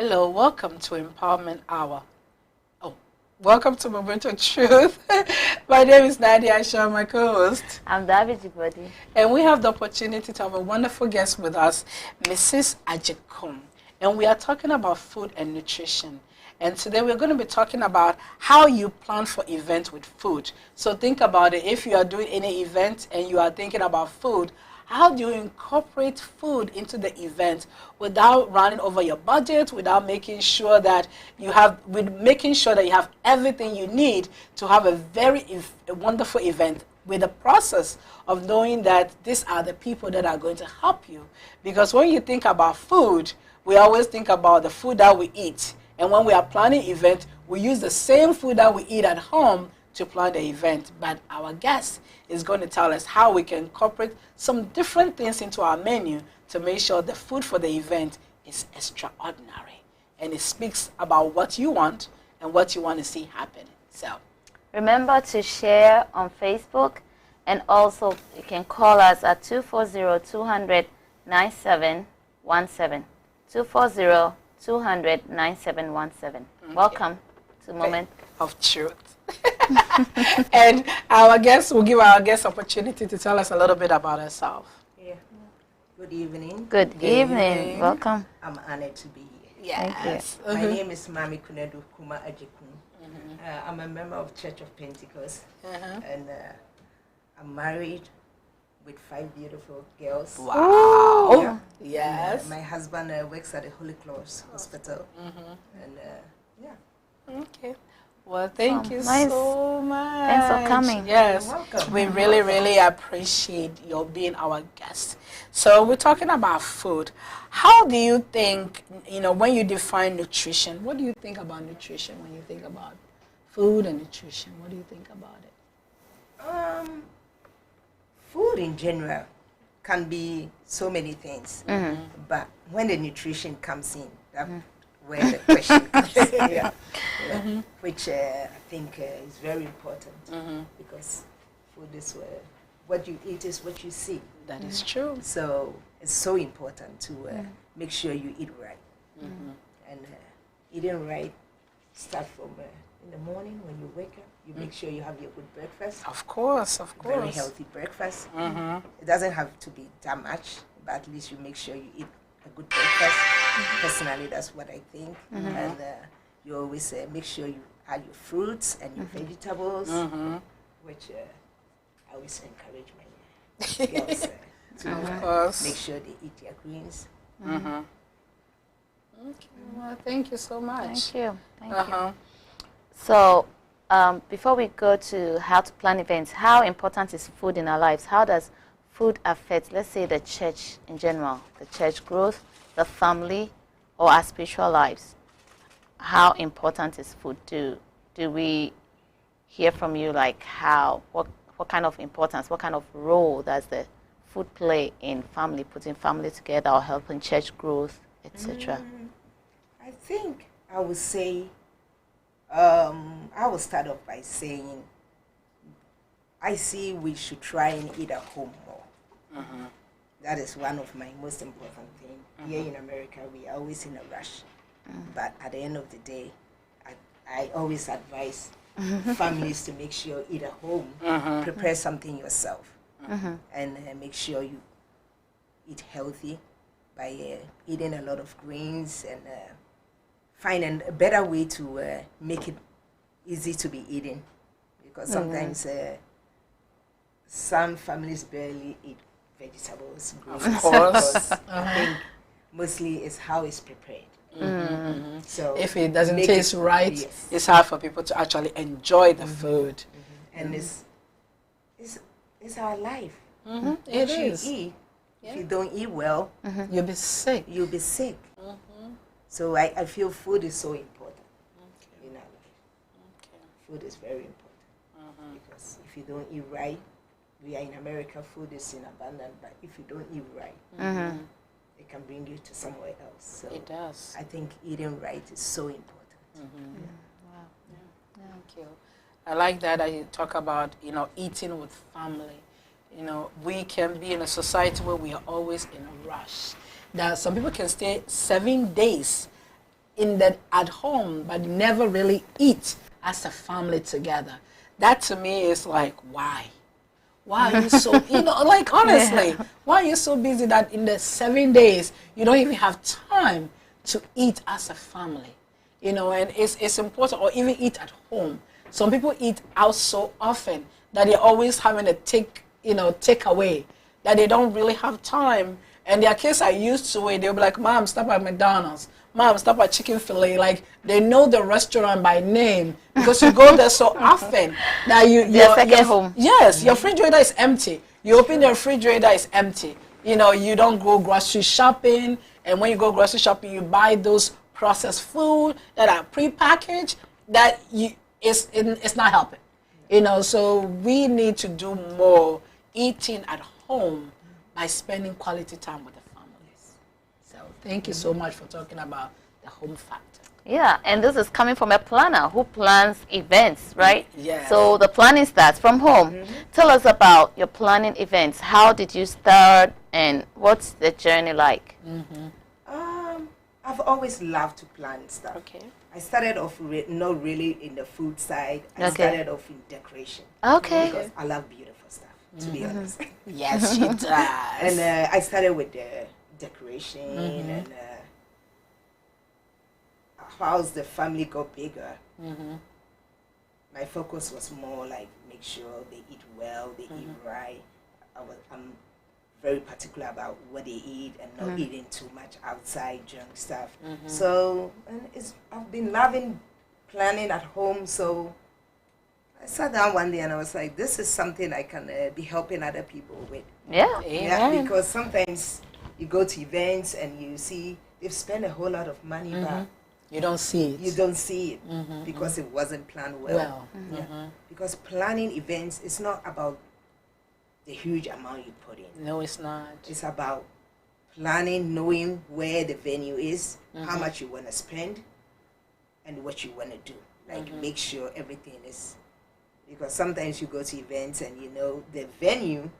Hello, welcome to Empowerment Hour. Oh, welcome to Moment of Truth. My name is Nadia Aisha, my co-host. I'm David Jibodi. And we have the opportunity to have a wonderful guest with us, Mrs. Ajikum. And we are talking about food and nutrition. And today we're going to be talking about how you plan for events with food. So think about it. If you are doing any event and you are thinking about food, how do you incorporate food into the event without running over your budget, without making sure that you have, with making sure that you have everything you need to have a a wonderful event, with the process of knowing that these are the people that are going to help you. Because when you think about food, we always think about the food that we eat. And when we are planning events, we use the same food that we eat at home to plan the event. But our guest is going to tell us how we can incorporate some different things into our menu to make sure the food for the event is extraordinary. And it speaks about what you want and what you want to see happen. So remember to share on Facebook, and also you can call us at 240-200-9717. 240-200-9717. Welcome to Moment of Truth. And our guest will give our guest opportunity to tell us a little bit about herself. Yeah. Good evening. Good evening. Welcome. I'm honored to be here. Yes. My name is Mami Kunedu Kuma Ajikun. I'm a member of Church of Pentecost, and I'm married with 5 beautiful girls. Wow. Yeah. Yes. And, my husband works at the Holy Cross Hospital. And Okay. Well, thank you nice. so much. Thanks for coming. Yes. You're welcome. We really, really appreciate your being our guest. So we're talking about food. How do you think, when you define nutrition, what do you think about nutrition when you think about food and nutrition? What do you think about it? Food in general can be so many things, but when the nutrition comes in, that's where the question comes in, which I think is very important, because food is what you eat is what you see. That is true. So it's so important to make sure you eat right. And eating right start from in the morning when you wake up. You make sure you have your good breakfast. Of course, of course. Very healthy breakfast. It doesn't have to be that much, but at least you make sure you eat a good breakfast. Personally, that's what I think. And you always make sure you add your fruits and your vegetables, which I always encourage my girls to make sure they eat their greens. Okay. Well, thank you so much. Thank you. Thank you. So, before we go to how to plan events, how important is food in our lives? How does food affect, let's say, the church in general, the church growth, the family, or our spiritual lives? How important is food? Do we hear from you, like what kind of importance, what kind of role does the food play in family, putting family together or helping church growth, etc.? I think I would say, I will start off by saying, I see we should try and eat at home more. That is one of my most important things. Here in America, we are always in a rush. But at the end of the day, I always advise families to make sure you eat at home, prepare something yourself, and make sure you eat healthy by eating a lot of greens and find a better way to make it easy to be eaten, because sometimes some families barely eat vegetables, greens. Of course. I think mostly it's how it's prepared. So if it doesn't taste right, it's hard for people to actually enjoy the food. And it's our life. It What is. you eat, if you don't eat well, You'll be sick. you'll be sick. So I feel food is so important in our life. Food is very important, because if you don't eat right, we are in America, food is in abundance, but if you don't eat right, it can bring you to somewhere else. So It does. I think eating right is so important. Thank you. I like that you talk about, eating with family. We can be in a society where we are always in a rush. That some people can stay 7 days in the at home, but never really eat as a family together. That to me is like, why? Why are you so, like honestly, why are you so busy that in the 7 days you don't even have time to eat as a family? And it's important, or even eat at home. Some people eat out so often that they're always having a take away, that they don't really have time. And their kids are used to it. They'll be like, Mom, stop at McDonald's. Mom, stop at Chick-fil-A. Like, they know the restaurant by name because you go there so often that your second home. Yes, your refrigerator is empty. You open the refrigerator, it's empty. You don't go grocery shopping. And when you go grocery shopping, you buy those processed food that are prepackaged. That it's not helping. So we need to do more eating at home by spending quality time with the families. So thank you so much for talking about the home factor. Yeah, and this is coming from a planner who plans events, right? Yeah. So the planning starts from home. Tell us about your planning events. How did you start, and what's the journey like? I've always loved to plan stuff. Okay. I started off not really in the food side. I started off in decoration. Okay. Because I love beautiful stuff, to be honest. Yes, she does. And I started with the decoration and as the family got bigger, my focus was more like make sure they eat well, they eat right. I'm very particular about what they eat and not eating too much outside junk stuff. So I've been loving planning at home. So I sat down one day and I was like, this is something I can be helping other people with. Yeah. Yeah, because sometimes you go to events and you see they've spent a whole lot of money, but you don't see it. you don't see it because it wasn't planned well. Because planning events is not about the huge amount you put in. No, it's not. It's about planning, knowing where the venue is, how much you want to spend, and what you want to do. Like make sure everything is, because sometimes you go to events and the venue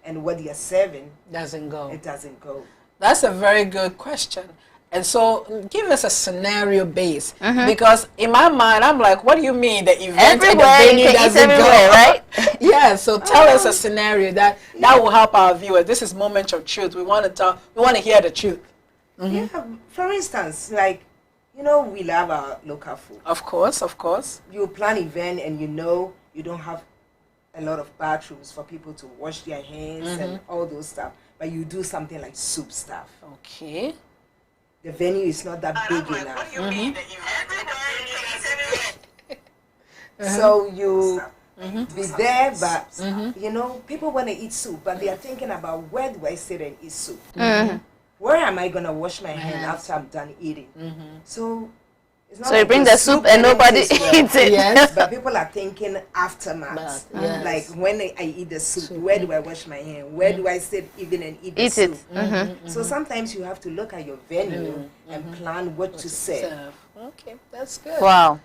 and what you're serving Doesn't go. it doesn't go. That's a very good question. And so give us a scenario base, because in my mind, I'm like, what do you mean the event and the Everywhere, venue you can eat doesn't go? everywhere, right? Yeah, so tell us a scenario that will help our viewers. This is Moment of Truth. We want to hear the truth. Yeah, for instance, like, we love our local food. Of course. You plan event and you don't have a lot of bathrooms for people to wash their hands and all those stuff, but you do something like soup stuff. Okay. The venue is not that big enough. So you be there, but people want to eat soup, but they are thinking about, where do I sit and eat soup? Where am I going to wash my hand after I'm done eating? So it's not So you bring the soup and nobody eats it. Yes. But people are thinking aftermath. Yes. Like, when I eat the soup, where do I wash my hand? Where do I sit even and eat the soup? So sometimes you have to look at your venue and plan what to serve. Okay, that's good. Wow.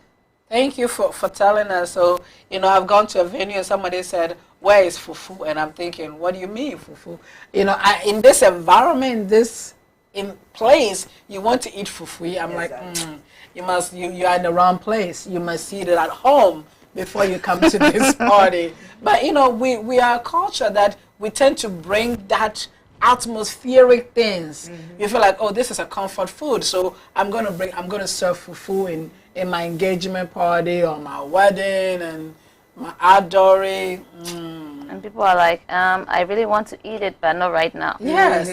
Thank you for telling us. So, I've gone to a venue and somebody said, where is fufu? And I'm thinking, what do you mean fufu? In this environment, in place, you want to eat fufu. I'm like, you are in the wrong place. You must eat it at home before you come to this party. But, we are a culture that we tend to bring that atmospheric things. You feel like, oh, this is a comfort food, so I'm going to serve fufu in my engagement party or my wedding and my adore. And people are like, I really want to eat it, but not right now. Yes.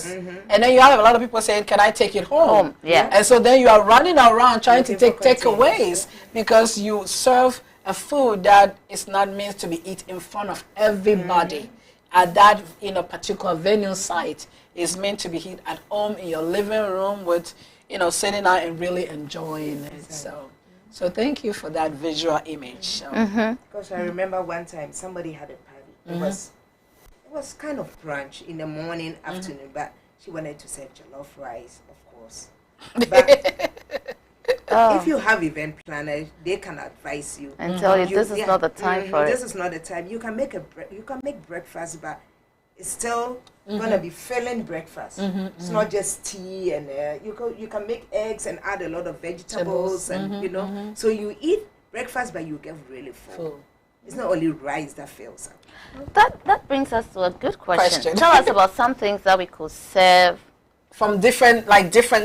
And then you have a lot of people saying, can I take it home? Yeah. And so then you are running around trying to take takeaways because you serve a food that is not meant to be eaten in front of everybody at that particular venue site. Is meant to be eaten at home in your living room with sitting out and really enjoying it. So thank you for that visual image. Because I remember one time somebody had a party. It was kind of brunch in the morning, afternoon, but she wanted to serve jollof rice, of course. But if you have event planners, they can advise you and tell you this is not the time for it. This is not the time. You can make breakfast, but it's still gonna be filling breakfast. It's not just tea, and you can make eggs and add a lot of vegetables, and you know, so you eat breakfast, but you get really full. It's not only rice that fills up. That brings us to a good question. Tell us about some things that we could serve from different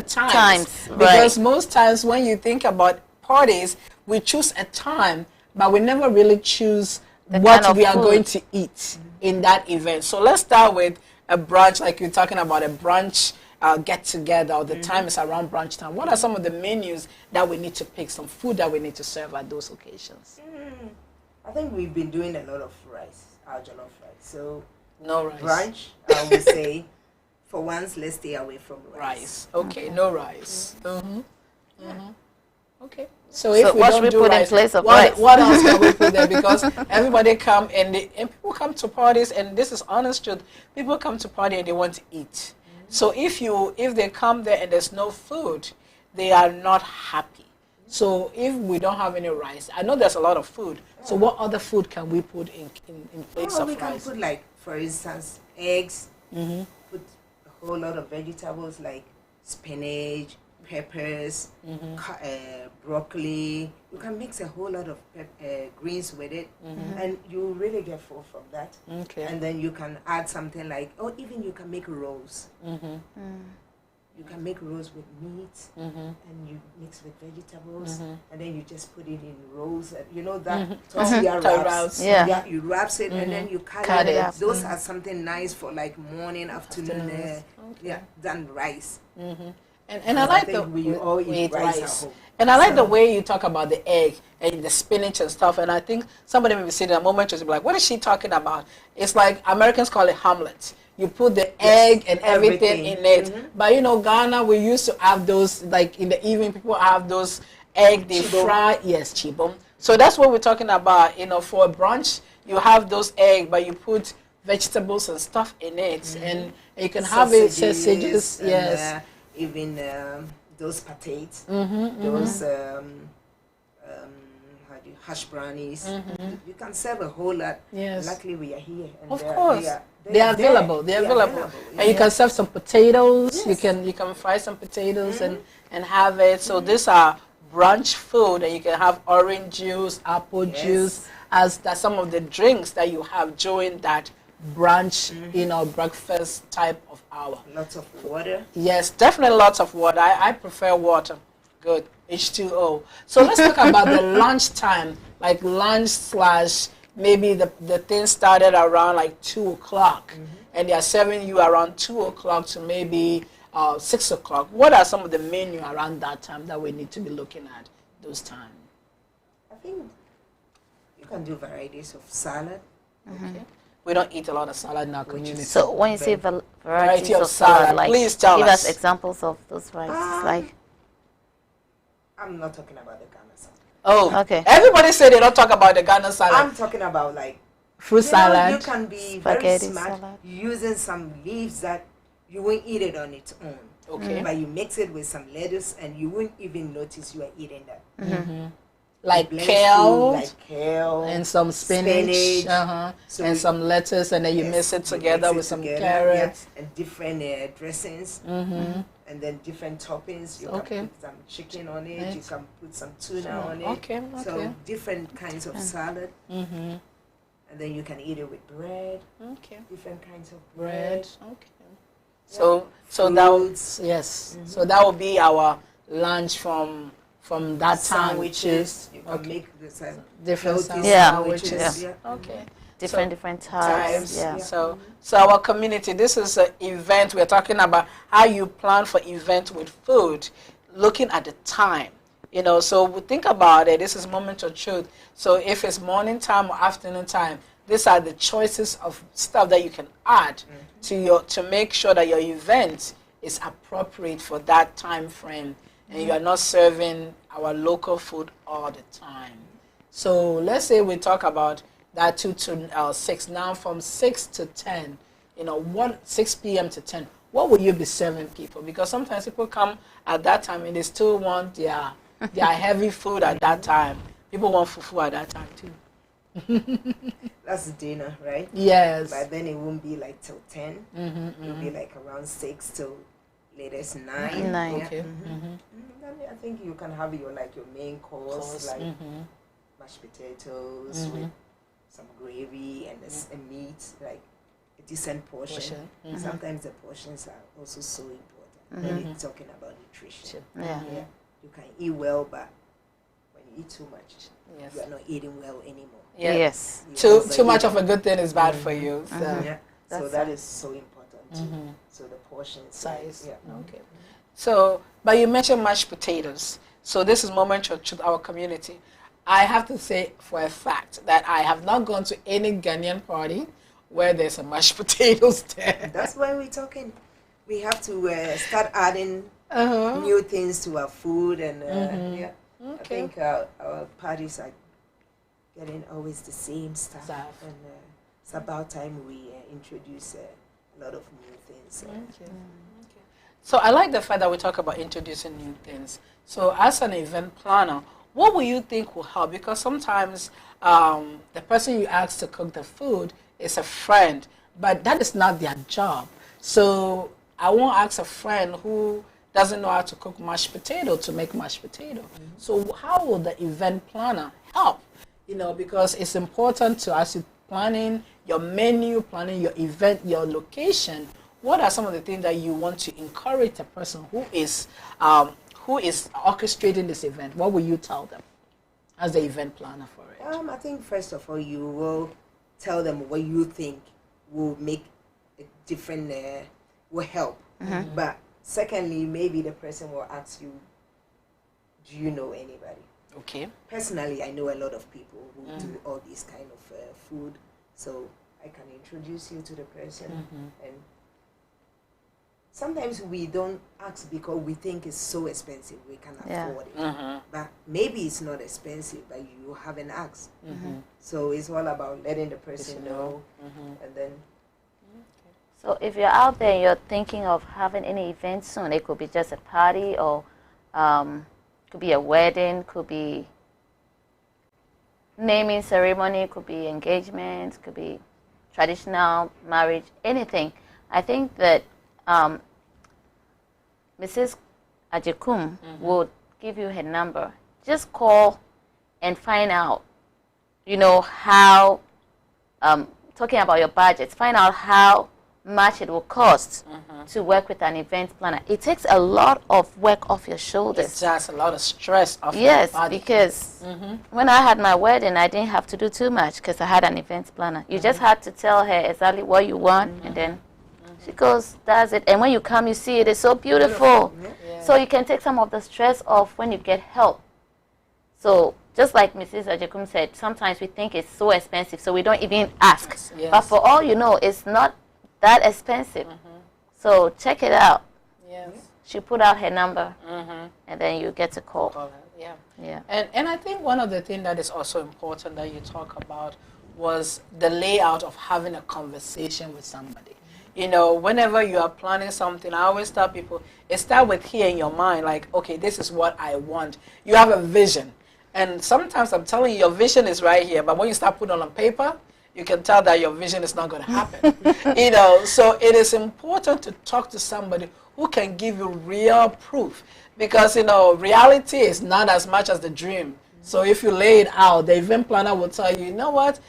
times. Because most times when you think about parties, we choose a time, but we never really choose what we are going to eat in that event. So let's start with a brunch, like you're talking about a brunch get together, or the time is around brunch time. What are some of the menus that we need to pick, some food that we need to serve at those occasions? I think we've been doing a lot of rice, our jollof rice. So no rice. Brunch, I would say, for once, let's stay away from rice. Okay, no rice. Okay. So if we what don't do rice, in place of what, rice? What else can we put there? Because everybody come and people come to parties, and this is honest truth. People come to party and they want to eat. So if they come there and there's no food, they are not happy. So if we don't have any rice, I know there's a lot of food. So what other food can we put in place of rice? We can put, like, for instance, eggs. Put a whole lot of vegetables like spinach, peppers, broccoli. You can mix a whole lot of greens with it, and you really get full from that. Okay. And then you can add something like, even you can make rolls. You can make rolls with meat, and you mix with vegetables, and then you just put it in rolls. You know that tortilla wraps. Yeah. You wrap it, and then you cut it. Those are something nice for like morning, afternoon, than rice. And I like the we all eat rice at home. And I like the way you talk about the egg and the spinach and stuff. And I think somebody may be sitting in a moment just be like, what is she talking about? It's like Americans call it Hamlet. You put the egg and everything in it. But you know, Ghana, we used to have those, like in the evening, people have those egg they fry. Yes, chibom. So that's what we're talking about. You know, for a brunch, you have those egg, but you put vegetables and stuff in it, and you can have it sausages. Yes. Even those patates, those hash brownies. You can serve a whole lot. Yes. Luckily, we are here. And of course. They are available. They're available. And you can serve some potatoes. Yes. You can fry some potatoes and have it. So these are brunch food, and you can have orange juice, apple juice, as some of the drinks that you have during that brunch, breakfast type of hour. Lots of water. Yes, definitely lots of water. I prefer water. Good. H2O. So let's talk about the lunch time, like lunch / maybe the thing started around like 2 o'clock, and they are serving you around 2 o'clock to maybe 6 o'clock. What are some of the menu around that time that we need to be looking at those times? I think you can do varieties of salad. Okay. We don't eat a lot of salad in our community. So when you say varieties of salad, like, please tell us examples of those varieties. Like, I'm not talking about the Ghana salad. Oh, okay. Everybody say they don't talk about the Ghana salad. I'm talking about like fruit salad. You can be very smart using some leaves that you won't eat it on its own. Okay. But you mix it with some lettuce, and you won't even notice you are eating that. Like kale, and some spinach. So and some lettuce, and then you mix it together with some carrots. And different dressings. And then different toppings. You can put some chicken on it. You can put some tuna on it. Okay. So different kinds of salad. And then you can eat it with bread. Okay. Different kinds of bread. Okay. So that would, So that will be our lunch from that time. Sandwiches. You can make different sandwiches. Okay. Different types. So our community, this is an event. We're talking about how you plan for event with food, looking at the time. So we think about it. This is moment of truth. So if it's morning time or afternoon time, these are the choices of stuff that you can add to make sure that your event is appropriate for that time frame, and you are not serving our local food all the time. So let's say we talk about that 2 to 6. Now from 6 to 10, 6 p.m. to 10, what will you be serving people? Because sometimes people come at that time and they still want their heavy food at that time. People want fufu at that time too. That's dinner, right? Yes. But then it won't be like till 10. It'll be like around 6 till latest 9. 9. Yeah. Okay. Then I think you can have your like your main course, like mashed potatoes with some gravy and a meat, like a decent portion. Sometimes the portions are also so important when you're talking about nutrition. Yeah. You can eat well, but when you eat too much, Yes. you are not eating well anymore. Yes. Too much of a good thing is bad for you. So. Yeah. So That's that is so important too. So the portion Size. Yeah. Okay. So, but you mentioned mashed potatoes. So this is moment to our community. I have to say for a fact that I have not gone to any Ghanaian party where there's a mashed potatoes there. That's why we're talking. We have to start adding new things to our food, and yeah. I think our parties are getting always the same stuff, and it's about time we introduce a lot of new things. So I like the fact that we talk about introducing new things. So as an event planner, what will you think will help? Because sometimes the person you ask to cook the food is a friend, but that is not their job. So I won't ask a friend who doesn't know how to cook mashed potato to make mashed potato. So how will the event planner help? You know, because it's important to, as you're planning your menu, planning your event, your location, what are some of the things that you want to encourage a person who is orchestrating this event? What will you tell them as the event planner for it? I think first of all, you will tell them what you think will make a different, will help. But secondly, maybe the person will ask you, do you know anybody? Okay. Personally, I know a lot of people who do all these kind of food, so I can introduce you to the person. And sometimes we don't ask because we think it's so expensive, we can afford it. But maybe it's not expensive, but you haven't asked. So it's all about letting the person know, and then. So if you're out there and you're thinking of having any event soon, it could be just a party, or could be a wedding, could be naming ceremony, could be engagement, could be traditional marriage, anything. I think that Mrs. Ajekum would give you her number. Just call and find out, how, talking about your budgets, find out how much it will cost to work with an event planner. It takes a lot of work off your shoulders. It's just a lot of stress off your body. Yes, because when I had my wedding, I didn't have to do too much because I had an event planner. You just had to tell her exactly what you want, and then she goes, does it. And when you come, you see it is so beautiful. Yeah. So you can take some of the stress off when you get help. So just like Mrs. Ajekum said, sometimes we think it's so expensive, so we don't even ask. Yes. But for all you know, it's not that expensive. So check it out. Yes. She put out her number, and then you get a call. Call her. Yeah. Yeah. And I think one of the things that is also important that you talk about was the layout of having a conversation with somebody. Whenever you are planning something, I always tell people, it starts with here in your mind, like, okay, this is what I want. You have a vision. And sometimes I'm telling you, your vision is right here, but when you start putting it on paper, you can tell that your vision is not going to happen. So it is important to talk to somebody who can give you real proof, because reality is not as much as the dream. So if you lay it out, the event planner will tell you, you know what,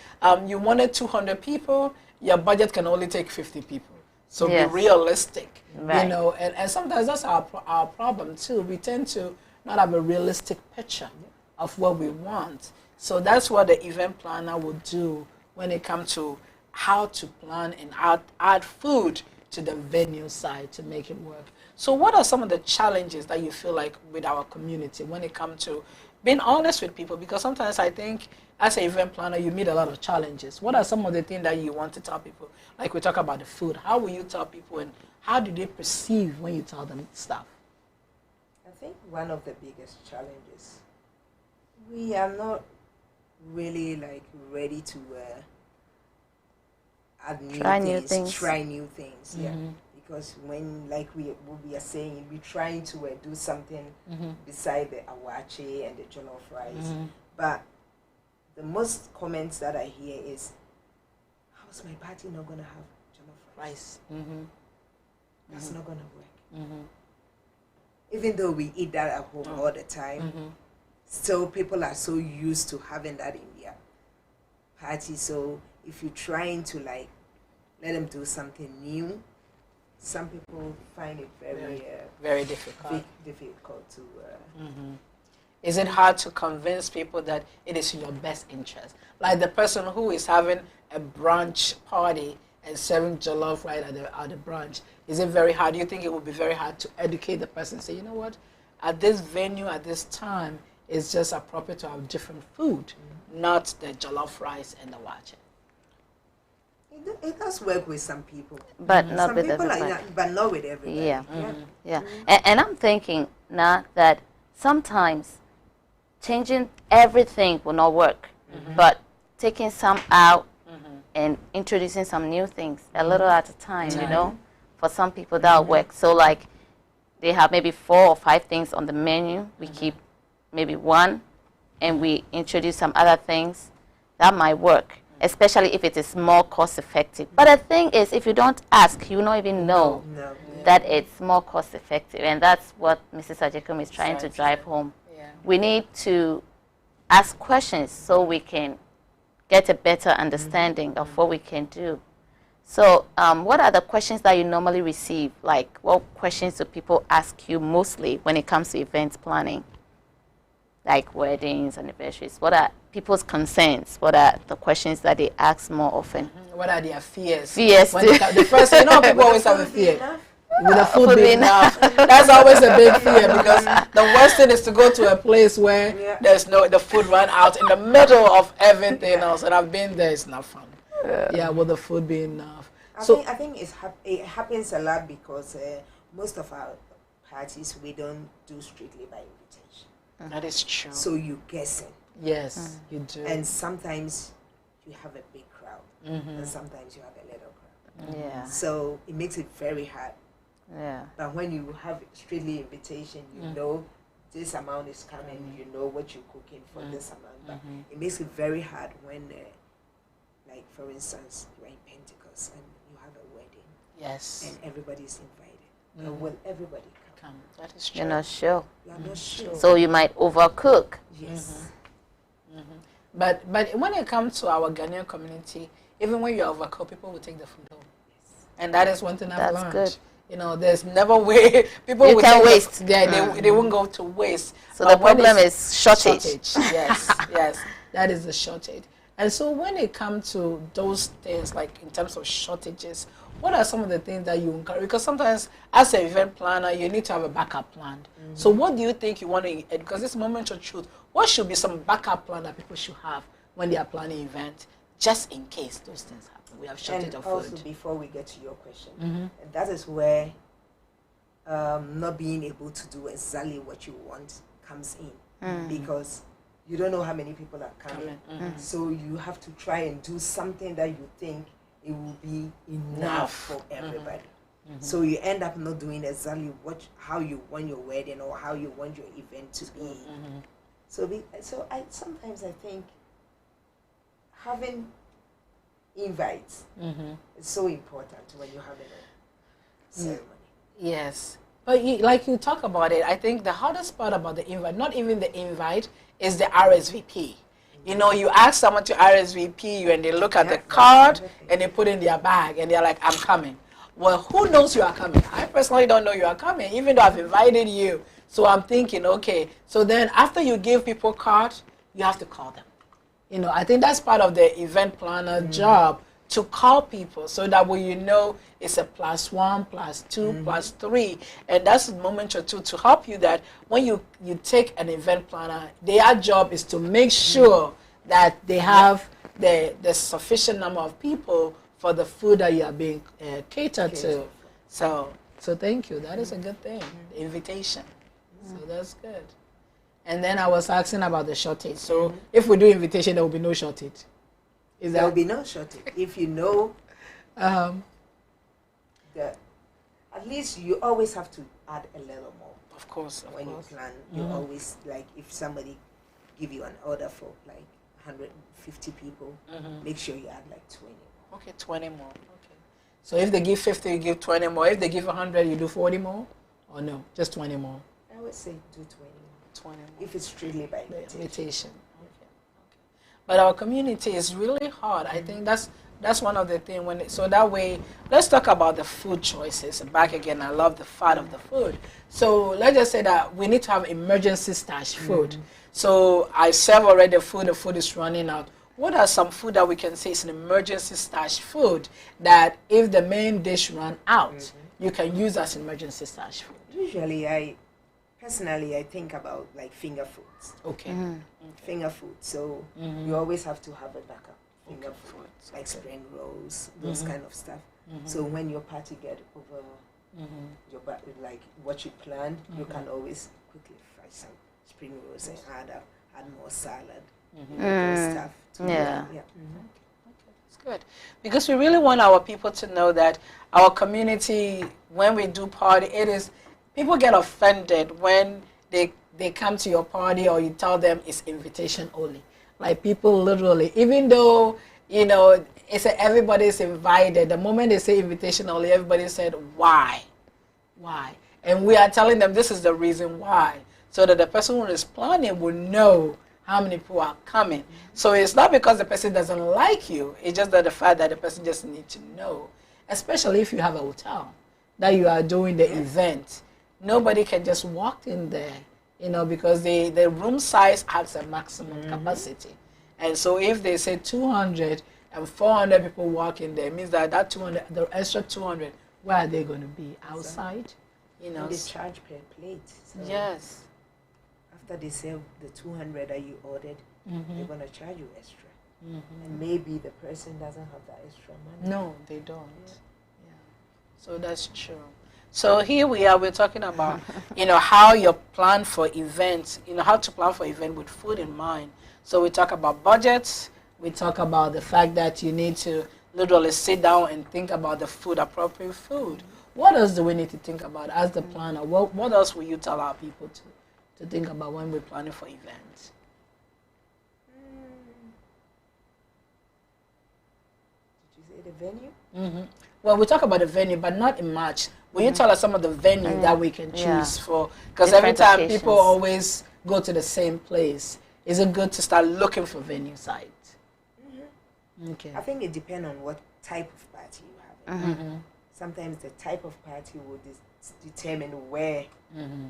you wanted 200 people, your budget can only take 50 people. So be realistic, Right. and sometimes that's our problem too. We tend to not have a realistic picture of what we want. So that's what the event planner will do when it comes to how to plan and add food to the venue side to make it work. So what are some of the challenges that you feel like with our community when it comes to being honest with people? Because sometimes I think as an event planner, you meet a lot of challenges. What are some of the things that you want to tell people? Like we talk about the food. How will you tell people, and how do they perceive when you tell them stuff? I think one of the biggest challenges, we are not really ready to add new things, try new things. Yeah, because when we are saying, we're trying to do something beside the awache and the jollof rice, but the most comments that I hear is, how's my party not going to have jollof rice? That's not going to work. Even though we eat that at home all the time, still people are so used to having that in their party. So if you're trying to like let them do something new, some people find it very difficult. Difficult to. Is it hard to convince people that it is in your best interest? Like the person who is having a brunch party and serving jollof right at the brunch, is it very hard? Do you think it would be very hard to educate the person? Say, you know what, at this venue, at this time, it's just appropriate to have different food, not the jollof rice and the wache. It does work with some people, but not some with people everybody. but not with everybody. Yeah. And I'm thinking now that sometimes changing everything will not work, but taking some out and introducing some new things a little at a time, you know, for some people that'll work. So like they have maybe 4 or 5 things on the menu. We keep maybe 1 and we introduce some other things. That might work, especially if it is more cost effective. But the thing is, if you don't ask, you will not even know that it's more cost effective. And that's what Mrs. Agyekum is trying to drive home. We need to ask questions so we can get a better understanding of what we can do. So what are the questions that you normally receive? Like, what questions do people ask you mostly when it comes to event planning? Like weddings, anniversaries. What are people's concerns? What are the questions that they ask more often? What are their fears? Fears. The first, you know, people always have a fear. Will the food be enough? That's always a big fear, because the worst thing is to go to a place where there's the food run out in the middle of everything else. And I've been there; it's not fun. Will the food be enough? I think it happens a lot because most of our parties we don't do strictly by invitation. That is true. So you're guessing. Yes, you do. And sometimes you have a big crowd, and sometimes you have a little crowd. Yeah. So it makes it very hard. Yeah. But when you have strictly invitation, you know this amount is coming, you know what you're cooking for this amount. But it makes it very hard when, like for instance, you're in Pentecost and you have a wedding. Yes. And everybody's invited. Will everybody come? That is true. You're not sure. You are not sure. So you might overcook. Yes. But when it comes to our Ghanaian community, even when you overcook, people will take the food home. Yes. And that is one thing I've learned. That's good. You know, there's never way people You will can take waste. They won't go to waste. So the problem is shortage. Yes, yes, that is the shortage. And so when it comes to those things, like in terms of shortages, what are some of the things that you encourage? Because sometimes as an event planner, you need to have a backup plan. So what do you think you want to, because this moment of truth, what should be some backup plan that people should have when they are planning events, just in case those things happen? We have shortage of also, food. before we get to your question, and that is where not being able to do exactly what you want comes in, because you don't know how many people are coming. So you have to try and do something that you think it will be enough for everybody. So you end up not doing exactly how you want your wedding or how you want your event to be. So I sometimes I think having invites is so important when you're having a ceremony. Yes. But like you talk about it, I think the hardest part about the invite, not even the invite, is the RSVP. You know, you ask someone to RSVP you and they look at the card and they put in their bag and they're like, I'm coming. Well, who knows you are coming? I personally don't know you are coming, even though I've invited you. So I'm thinking, okay, so then after you give people cards, you have to call them. You know, I think that's part of the event planner job, to call people so that way you know it's a +1, +2, +3. And that's a moment or two to help you that when you take an event planner, their job is to make sure that they have the sufficient number of people for the food that you are being catered to. So thank you. That is a good thing, the invitation. So that's good. And then I was asking about the shortage. So if we do invitation, there will be no shortage. There will be no shortage. If you know that at least you always have to add a little more. Of course. When you plan, you always, like if somebody give you an order for like 150 people, make sure you add like 20 more. Okay, 20 more. Okay. So if they give 50, you give 20 more. If they give 100, you do 40 more? Or no, just 20 more? I would say do 20 more. 20 more. If it's strictly by invitation. Okay. But our community is really hard. I think that's one of the things. So that way, let's talk about the food choices. Back again, I love the fat of the food. So let's just say that we need to have emergency stash food. So I serve already the food is running out. What are some food that we can say is an emergency stash food that if the main dish run out, you can use as emergency stash food? Usually, personally, I think about like finger foods. Okay. Finger food. So you always have to have a backup. Finger foods, like spring rolls, those kind of stuff. So when your party get over like what you planned, you can always quickly fry some spring rolls and add more salad. Those stuff. Yeah. It's good. Because we really want our people to know that our community, when we do party, people get offended when they come to your party or you tell them it's invitation only. Like people literally, even though, it's everybody's invited, the moment they say invitation only, everybody said, why? Why? And we are telling them this is the reason why. So that the person who is planning will know how many people are coming. So it's not because the person doesn't like you, it's just that the fact that the person just needs to know. Especially if you have a hotel that you are doing the event. Nobody can just walk in there, because the room size has a maximum capacity. And so if they say 200 and 400 people walk in there, it means that 200, the extra 200, where are they going to be? Outside? They charge per plate. So yes. After they sell the 200 that you ordered, they're going to charge you extra. And maybe the person doesn't have that extra money. No, they don't. Yeah. So that's true. So here we're talking about, how you plan for events, how to plan for event with food in mind. So we talk about budgets. We talk about the fact that you need to literally sit down and think about the appropriate food. What else do we need to think about as the planner? What else will you tell our people to think about when we're planning for events? Did you say the venue? Well, we talk about the venue, but not in much. Will you tell us some of the venue that we can choose for? Because every time people always go to the same place. Is it good to start looking for venue sites? Okay. I think it depends on what type of party you have. Sometimes the type of party will determine where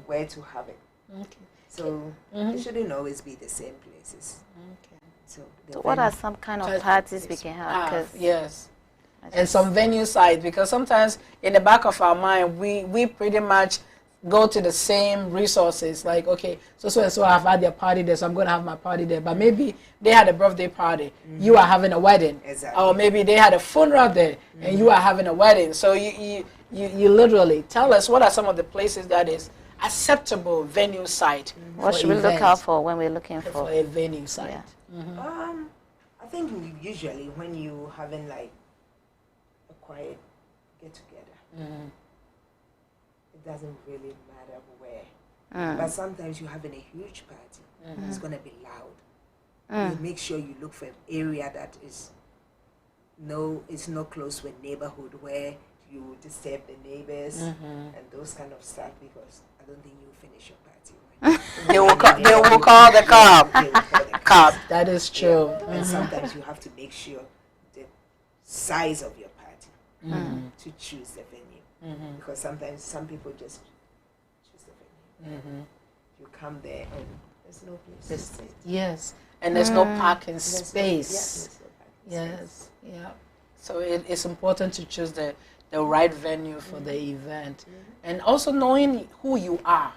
to have it. Okay. So it shouldn't always be the same places. Okay. So what are some kind of parties we can have? Yes. And some venue sites, because sometimes in the back of our mind, we pretty much go to the same resources. Like, okay, so I've had their party there, so I'm going to have my party there. But maybe they had a birthday party, you are having a wedding. Exactly. Or maybe they had a funeral there, and you are having a wedding. So you literally tell us what are some of the places that is acceptable venue site. What should we look out for when we're looking for a venue site? Yeah. I think usually when you having like a quiet get together, it doesn't really matter where. But sometimes you're having a huge party. It's gonna be loud. You make sure you look for an area that it's not close with neighborhood where you disturb the neighbors and those kind of stuff, because I don't think you'll finish your party. Right? They will call the cop. That is true. Yeah. And sometimes you have to make sure the size of your party to choose the venue. Because sometimes some people just choose the venue. You come there and there's no place to sit. Yes. And there's no parking space. There's no parking space. Yeah. So it's important to choose the right venue for the event. And also knowing who you are.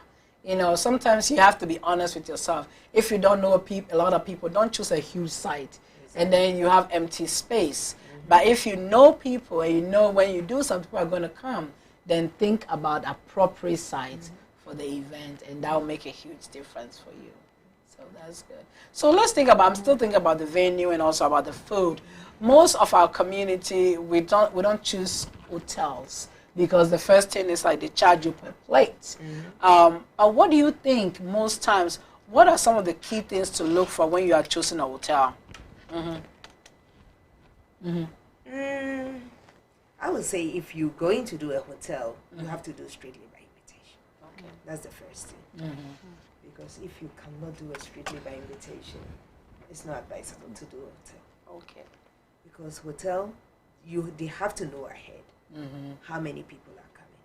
Sometimes you have to be honest with yourself. If you don't know a lot of people, don't choose a huge site. And then you have empty space. But if you know people and you know when you do something, people are going to come, then think about appropriate sites for the event, and that will make a huge difference for you. So that's good. So let's think about, I'm still thinking about the venue and also about the food. Most of our community, we don't choose hotels because the first thing is like they charge you per plate. What do you think most times, what are some of the key things to look for when you are choosing a hotel? I would say if you're going to do a hotel, you have to do strictly by invitation. Okay. That's the first thing. Because if you cannot do it strictly by invitation, it's not advisable to do a hotel. Okay. Because hotel, they have to know ahead how many people are coming.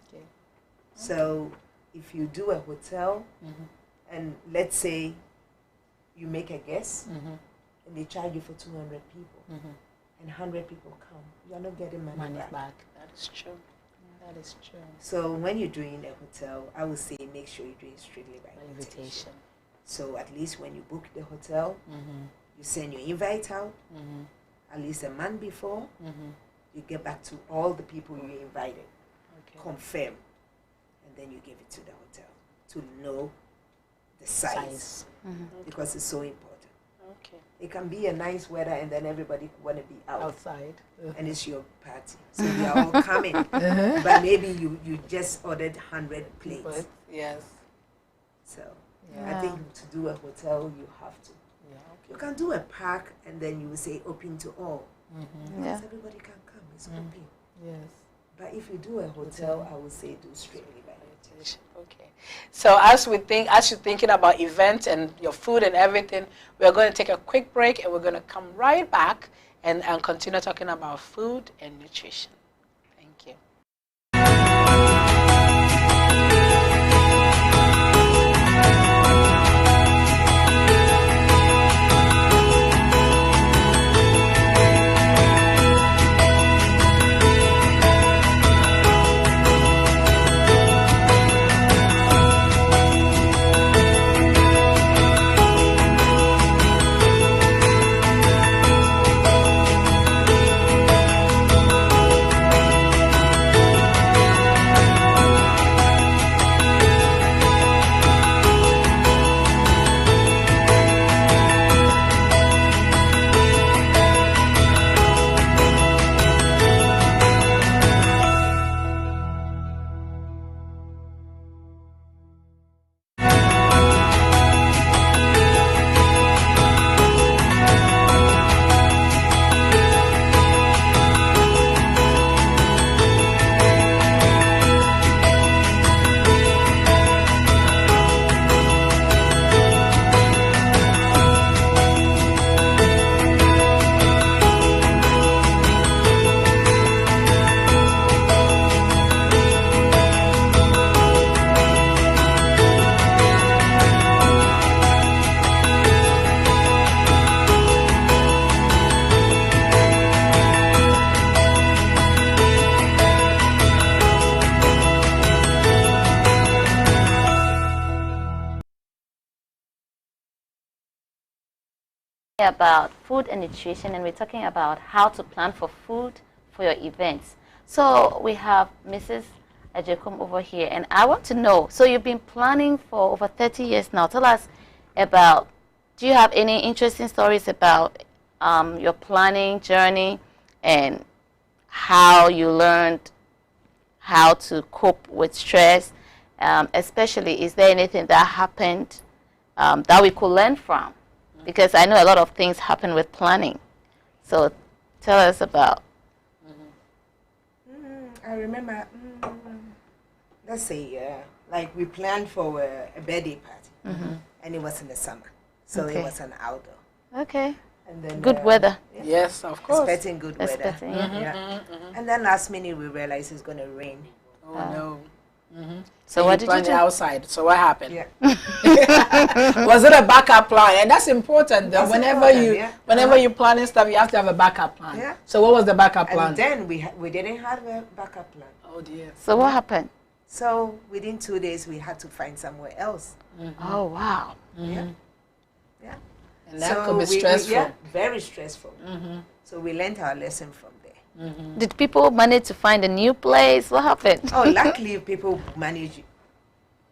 Okay. So if you do a hotel, and let's say you make a guess, and they charge you for 200 people, and 100 people come, you're not getting money back. That is true. That is true. So when you're doing a hotel, I would say make sure you're doing strictly by invitation. So at least when you book the hotel, you send your invite out at least a month before. You get back to all the people you invited, confirm, and then you give it to the hotel to know the size. Because it's so important. Okay. It can be a nice weather and then everybody want to be Outside. and it's your party. So we are all coming. But maybe you just ordered 100 plates. But, yes. So Yeah. I think to do a hotel, you have to. Yeah. You can do a park and then you will say open to all. Because everybody can come. It's open. Yes. But if you do a hotel, I would say do strictly by invitation. Okay. So as you're thinking about events and your food and everything, we're going to take a quick break and we're going to come right back and continue talking about food and nutrition. Thank you. About food and nutrition, and we're talking about how to plan for food for your events. So we have Mrs. Ajekum over here, and I want to know, so you've been planning for over 30 years now. Tell us about, do you have any interesting stories about your planning journey and how you learned how to cope with stress? Especially, is there anything that happened that we could learn from? Because I know a lot of things happen with planning. So tell us about. I remember, let's say, like we planned for a birthday party, and it was in the summer, so it was an outdoor. Okay. And then Good weather. Yeah. Yes, of course. Expecting good weather. Expecting, Yeah. And then last minute we realized it's gonna rain. Oh no. So what did you planned it do? outside? So what happened? Yeah. Was it a backup plan? And that's important. That That's whenever important, whenever you planning stuff, you have to have a backup plan. Yeah. So what was the backup plan? And then we didn't have a backup plan. Oh dear. So what happened? So within 2 days we had to find somewhere else. Oh, wow. Yeah. Yeah. And that could be stressful. yeah, very stressful. So we learned our lesson from there. Did people manage to find a new place? What happened? Oh, luckily people managed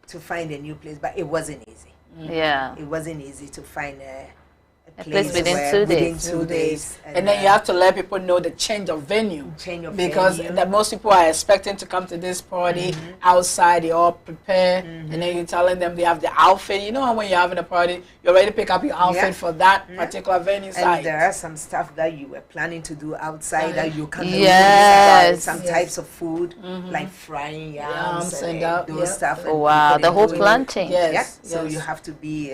to find a new place, but it wasn't easy. Yeah. It wasn't easy to find a A place within where 2 within days. 2 days. And then you have to let people know the change of venue. Because that most people are expecting to come to this party outside, they all prepare, and then you're telling them they have the outfit. You know how when you're having a party, you already pick up your outfit for that particular venue site. And there are some stuff that you were planning to do outside that you can't do. Yes. Some types of food, like frying yams and those stuff. Oh, wow, the whole plan change. Yes. So you have to be...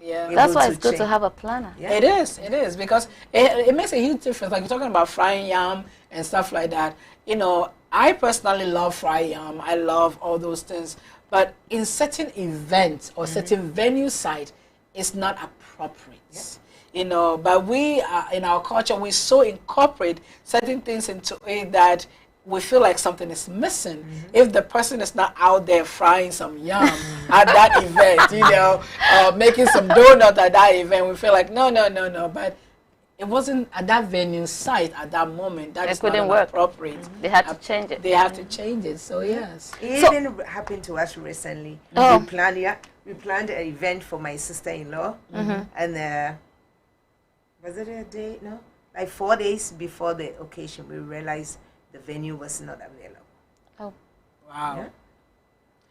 Yeah. That's why it's good to have a planner. Yeah. It is, because it makes a huge difference. Like, we're talking about frying yam and stuff like that. You know, I personally love frying yam. I love all those things. But in certain events or certain venue site, it's not appropriate. Yeah. You know, but we, in our culture, we so incorporate certain things into it that we feel like something is missing if the person is not out there frying some yam at that event, you know, making some donut at that event. We feel like no, but it wasn't at that venue site at that moment. That it couldn't work. Appropriate. They had to change it. They had to change it. So yes, it even happened to us recently. We planned an event for my sister-in-law, and was it a day? No, like 4 days before the occasion, we realized the venue was not available. Oh, wow.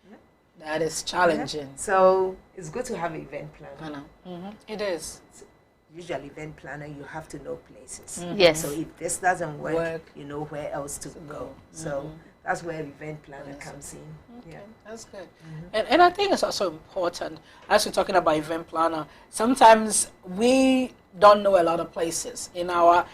Yeah. That is challenging. Yeah. So it's good to have an event planner. I know. It is. Usually event planner, you have to know places. Yes. So if this doesn't work, you know where else to go. So that's where event planner comes in. Okay. Yeah, that's good. And I think it's also important, as we're talking about event planner, sometimes we don't know a lot of places in our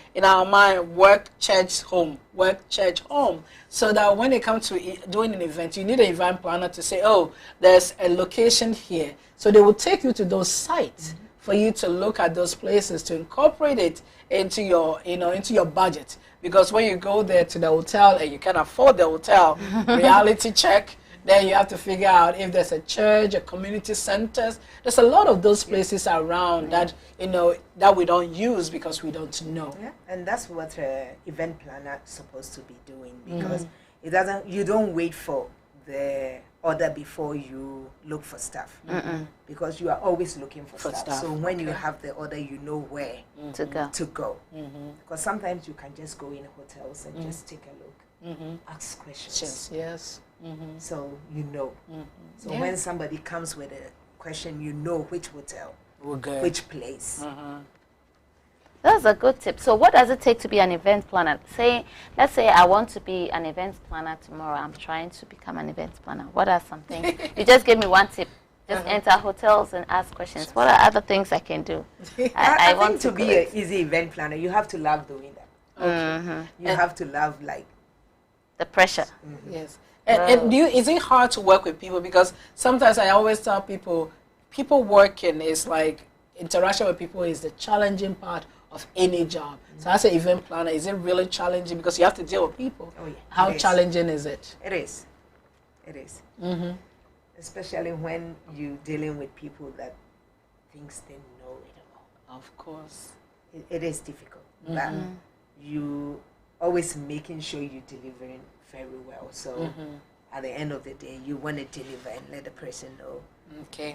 mind. Work, church, home. Work, church, home. So that when it comes to doing an event, you need an event planner to say, oh, there's a location here. So they will take you to those sites for you to look at those places, to incorporate it into your, into your budget. Because when you go there to the hotel and you can't afford the hotel, reality check, then you have to figure out if there's a church, a community centers. There's a lot of those places around that, that we don't use because we don't know. Yeah, and that's what event planner is supposed to be doing, because you don't wait for the order before you look for stuff, because you are always looking for stuff. So when you have the order, you know where to go. Because sometimes you can just go in hotels and just take a look, ask questions. Yes. So you know. So when somebody comes with a question, you know which hotel, which place. That's a good tip. So what does it take to be an event planner? Let's say I want to be an event planner tomorrow. I'm trying to become an event planner. What are some things? You just gave me one tip. Just enter hotels and ask questions. What are other things I can do? I want to be an easy event planner. You have to love doing that. You have to love the pressure. Yes. And is it hard to work with people? Because sometimes I always tell people working is like, interaction with people is the challenging part of any job. So as an event planner, is it really challenging because you have to deal with people? Oh, yeah. How challenging is it? It is. Especially when you're dealing with people that thinks they know it all. Of course. It is difficult. But you always making sure you're delivering very well. So at the end of the day, you want to deliver and let the person know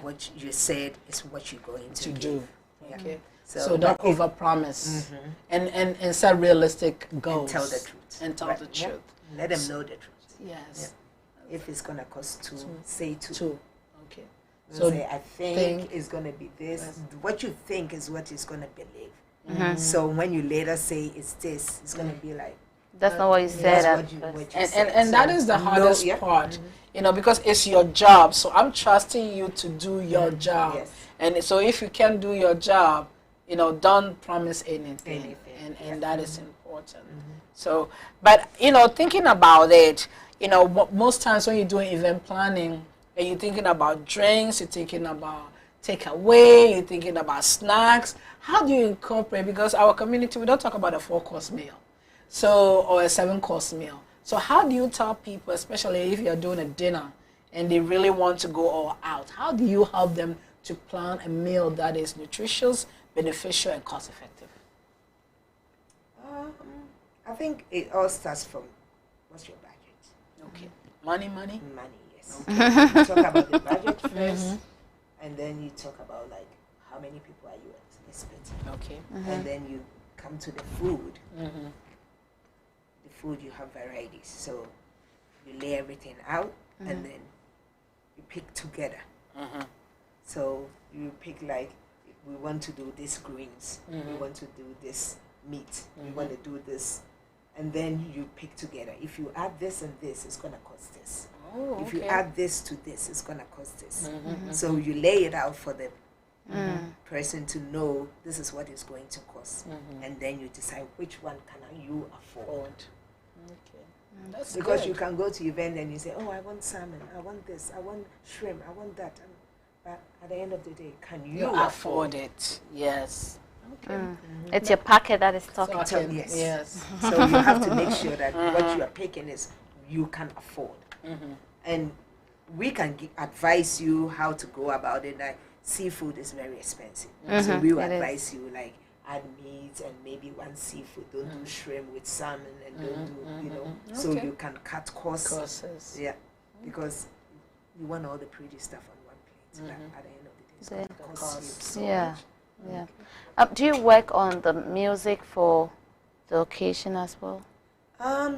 what you said is what you're going to do. Yeah. Okay. So don't overpromise and set realistic goals. And tell the truth. And tell the truth. Let them know the truth. Yes. Yeah. If it's going to cost two, say two. Okay. So say, I think it's going to be this. Yes. What you think is what is going to believe. So when you later say it's this, it's going to be like, that's not what you said. And that is the hardest part, because it's your job. So I'm trusting you to do your job. Yes. And so if you can't do your job, don't promise anything. And that is important. So, but, thinking about it, most times when you're doing event planning and you're thinking about drinks, you're thinking about takeaway, you're thinking about snacks, how do you incorporate? Because our community, we don't talk about a 4-course meal. Or a 7-course meal. So how do you tell people, especially if you're doing a dinner and they really want to go all out, how do you help them to plan a meal that is nutritious, beneficial, and cost effective? I think it all starts from what's your budget. Okay. Money, yes. Okay. You talk about the budget first, and then you talk about how many people are you split. Okay. And then you come to the food. The food, you have varieties. So you lay everything out and then you pick together. So you pick like, we want to do this greens, we want to do this meat, we want to do this, and then you pick together. If you add this and this, it's gonna cost this. Oh, If you okay. add this to this, it's gonna cost this. So you lay it out for the person to know this is what it's going to cost, and then you decide which one can you afford. Forward. Okay. That's Because good. you can go to event and you say, oh, I want salmon, I want this, I want shrimp, I want that. But at the end of the day, can you You afford it. Yes. Okay. It's your packet that is talking. Talking, Yes. yes. So you have to make sure that what you are picking is you can afford. And we can advise you how to go about it. Like, seafood is very expensive. So we will It is. advise you, like, add meat and maybe one seafood. Don't do shrimp with salmon and don't do, you know, so Okay. you can cut costs. Courses. Yeah, because you want all the pretty stuff on one plate. But at the end of the day, it's going to The cost you cost. so Yeah. much. Yeah. Do you work on the music for the occasion as well?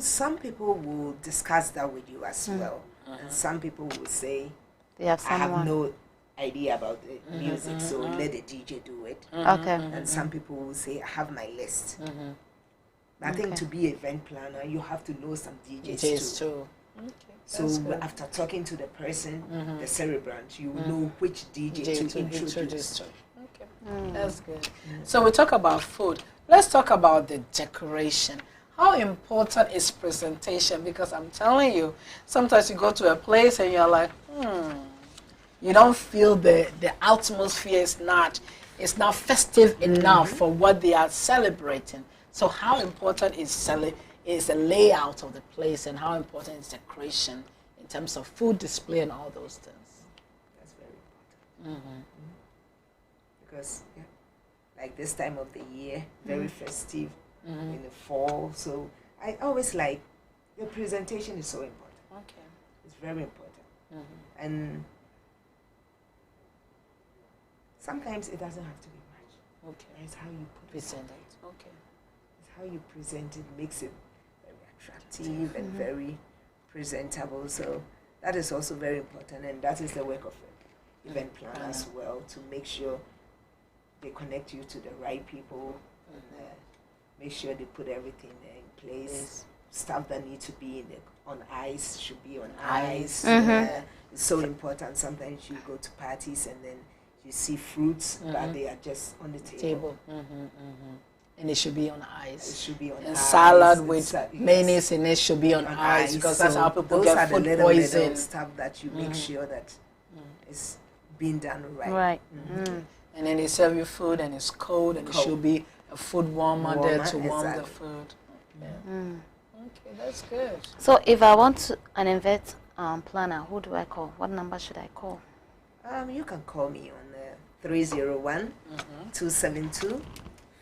Some people will discuss that with you as well. And some people will say, Do you have I have someone? no idea about the music, so let the DJ do it. Okay. And some people will say, I have my list. But I think to be event planner, you have to know some DJs It is too. too. Okay. So That's good. after talking to the person, the celebrant, you will know which DJ to introduce. to. Okay. That's good. So we talk about food. Let's talk about the decoration. How important is presentation? Because I'm telling you, sometimes you go to a place and you're like, you don't feel the atmosphere is not festive enough for what they are celebrating. So how important is the layout of the place, and how important is decoration in terms of food display and all those things? That's very important. Because, like this time of the year, very festive in the fall. So I always like, the presentation is so important. Okay. It's very important. And sometimes it doesn't have to be much. Okay. It's how you put it Present out there. it. Okay. It's how you present it makes it very attractive and very presentable. So that is also very important, and that is the work of an event planner as well, to make sure they connect you to the right people, and make sure they put everything in place. Yes. Stuff that need to be on ice should be on Ice. ice. It's so important. Sometimes you go to parties and then you see fruits, but they are just on the table. And it should be on It ice. should be on And ice. salad and with yes, mayonnaise in it should be on ice, because that's So how people those get are the food little poison. stuff that you make sure that it's being done right. Right. And then they serve you food and it's cold, and it Cold. should be a food warmer there to Warmer, warm the exactly. food. Okay, that's good. So if I want an event planner, who do I call? What number should I call? You can call me on 301 272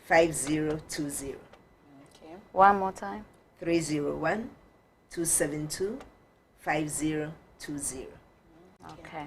5020. Okay. One more time. 301 272 5020. Okay.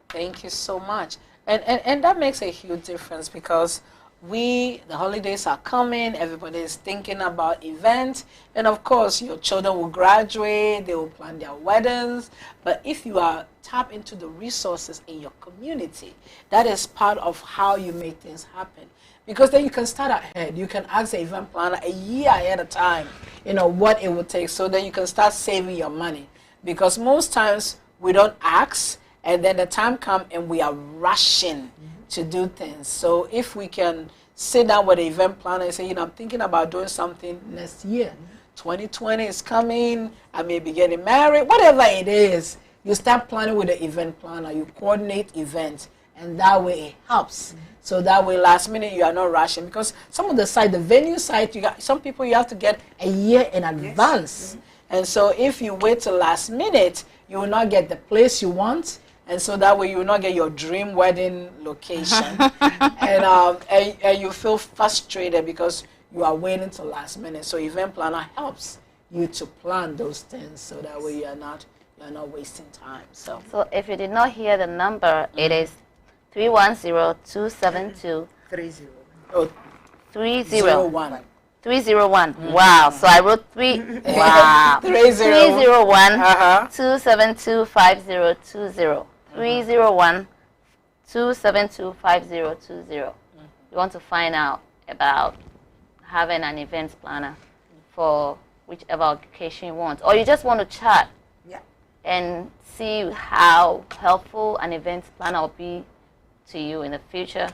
Thank you so much. And that makes a huge difference, because the holidays are coming, everybody is thinking about events, and of course your children will graduate, they will plan their weddings, but if you are tap into the resources in your community, that is part of how you make things happen. Because then you can start ahead. You can ask the event planner a year ahead of time, what it would take, so that you can start saving your money. Because most times we don't ask, and then the time comes and we are rushing to do things. So if we can sit down with the event planner and say, I'm thinking about doing something next year. 2020 is coming, I may be getting married, whatever it is, you start planning with the event planner, you coordinate events, and that way it helps. So that way last minute you are not rushing, because some of the venue site, some people you have to get a year in advance. And so if you wait till last minute, you will not get the place you want. And so that way you will not get your dream wedding location. and you feel frustrated because you are waiting till last minute. So event planner helps you to plan those things, so that way you're not wasting time. So if you did not hear the number, it is 310-272. 301. Oh, 301. 301. Wow. So I wrote 3. Wow. 301. 2725020. 301 2725020. You want to find out about having an events planner for whichever occasion you want, or you just want to chat and see how helpful an events planner will be to you in the future,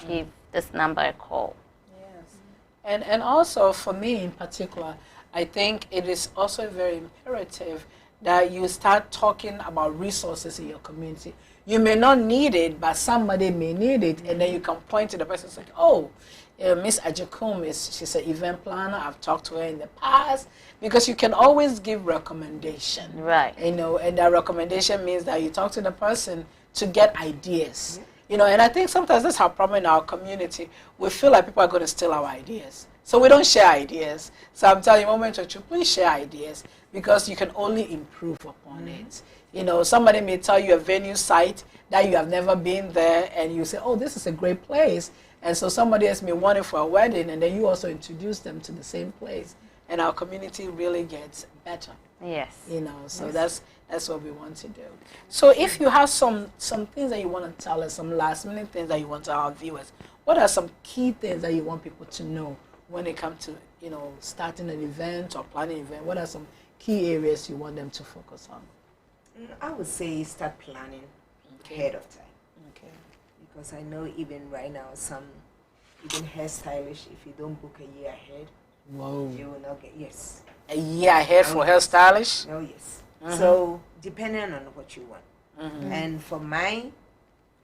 give this number a call. Yes. And also for me in particular, I think it is also very imperative that you start talking about resources in your community. You may not need it, but somebody may need it, and then you can point to the person and say, oh, Miss Ajekum, she's an event planner. I've talked to her in the past, because you can always give recommendation. Right. You know, and that recommendation means that you talk to the person to get ideas. You know, and I think sometimes that's our problem in our community. We feel like people are going to steal our ideas. So we don't share ideas. So I'm telling you, Moment Church, please share ideas, because you can only improve upon it. You know, somebody may tell you a venue site that you have never been there, and you say, oh, this is a great place. And so somebody else may want it for a wedding, and then you also introduce them to the same place. And our community really gets better. Yes. You know, so that's what we want to do. So if you have some things that you want to tell us, some last minute things that you want to our viewers, what are some key things that you want people to know when it comes to, you know, starting an event or planning an event? What are some key areas you want them to focus on? I would say start planning ahead of time. Okay. Because I know even right now, even hairstylists, if you don't book a year ahead, Whoa. you will not get, yes. A year ahead for hairstylish? Oh, yes. So, depending on what you want. And from my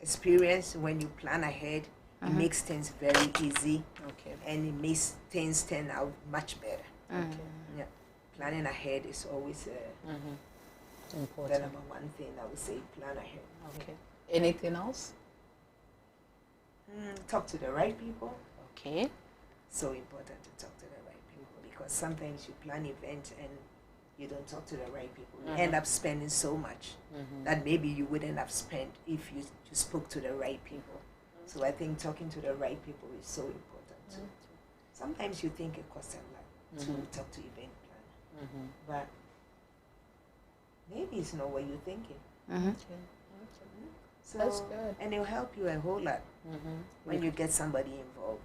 experience, when you plan ahead, it makes things very easy. Okay. And it makes things turn out much better. Okay. Yeah. Planning ahead is always the Important. number one thing I would say, plan ahead. Okay. Anything else? Talk to the right people. Okay. So important to talk to the right people, because sometimes you plan events and you don't talk to the right people. You end up spending so much that maybe you wouldn't have spent if you spoke to the right people. So I think talking to the right people is so important too. Sometimes you think it costs a lot to talk to event planner, but maybe it's not what you're thinking. So, That's good. And it'll help you a whole lot when you get somebody involved,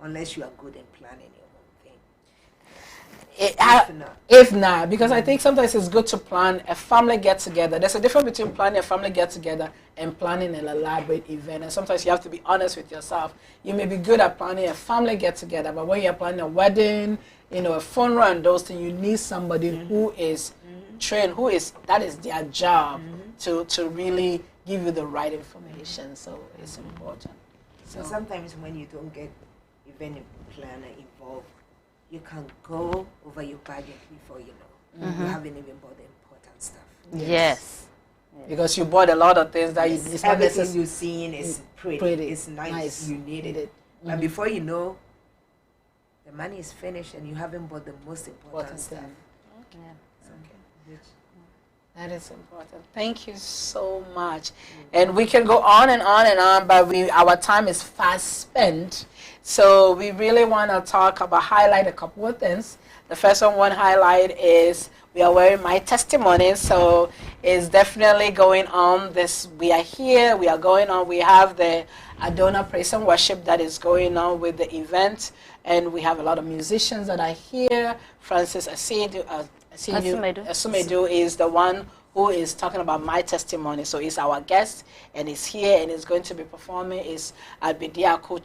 unless you are good in planning your own thing. If not, because I think sometimes it's good to plan a family get-together. There's a difference between planning a family get-together and planning an elaborate event. And sometimes you have to be honest with yourself. You may be good at planning a family get-together, but when you're planning a wedding, you know, a funeral and those things, you need somebody who is trained, that is their job to really give you the right information. So it's important. So sometimes when you don't get event planner involved, you can go over your budget before you know. You haven't even bought the important stuff. Yes. Because you bought a lot of things that it's not everything you're seeing is pretty. It's nice. You need it. But before you know, the money is finished and you haven't bought the most important stuff. Okay. That is important. Thank you so much. And we can go on and on and on, but our time is fast spent. So we really want to highlight a couple of things. The first one highlight is we are wearing My Testimony. So it's definitely going on. We are here. We are going on. We have the Adonai Praise and Worship that is going on with the event. And we have a lot of musicians that are here. Francis Asumedu is the one who is talking about My Testimony. So he's our guest, and he's here, and he's going to be performing. It's at Bediako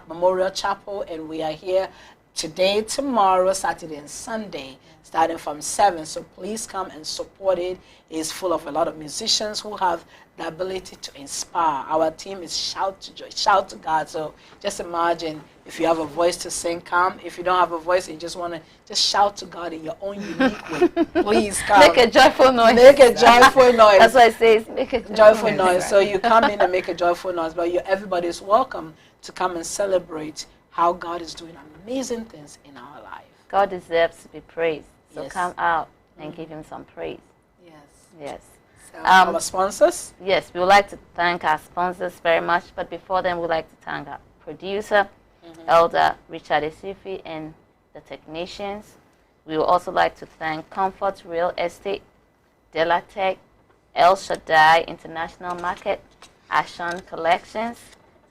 Memorial Chapel, and we are here today, tomorrow, Saturday, and Sunday, starting from 7. So please come and support it. It's full of a lot of musicians who have the ability to inspire. Our team is Shout to God. So just imagine if you have a voice to sing, come. If you don't have a voice and you just want to just shout to God in your own unique way, please come. Make a joyful noise. Make a joyful noise. That's what I say. Make a joyful noise. So you come in and make a joyful noise, but everybody is welcome to come and celebrate how God is doing amazing things in our life. God deserves to be praised. So Yes. come out and give him some praise. Yes. Yes. So our sponsors. Yes, we would like to thank our sponsors very much. But before then, we'd like to thank our producer, Elder Richard Esifi, and the technicians. We would also like to thank Comfort Real Estate, Delatech, El Shaddai International Market, Ashon Collections,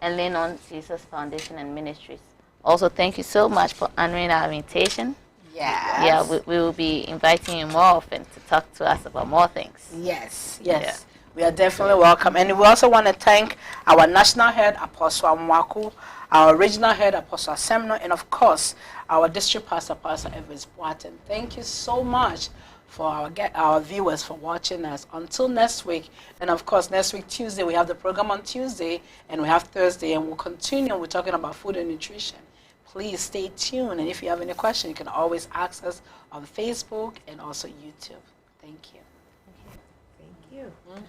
and Lean on Jesus Foundation and Ministries. Also, thank you so much for honoring our invitation. Yes. Yeah, we will be inviting you more often to talk to us about more things. Yes, yes. We are definitely welcome. And we also want to thank our national head, Apostle Amwaku, our regional head, Apostle Asemno, and of course, our district pastor, Pastor Evans Boaten. Thank you so much for our viewers for watching us. Until next week, and of course, next week, Tuesday, we have the program on Tuesday, and we have Thursday, and we'll continue. We're talking about food and nutrition. Please stay tuned, and if you have any question, you can always ask us on Facebook and also YouTube. Thank you. Thank you. Mm-hmm.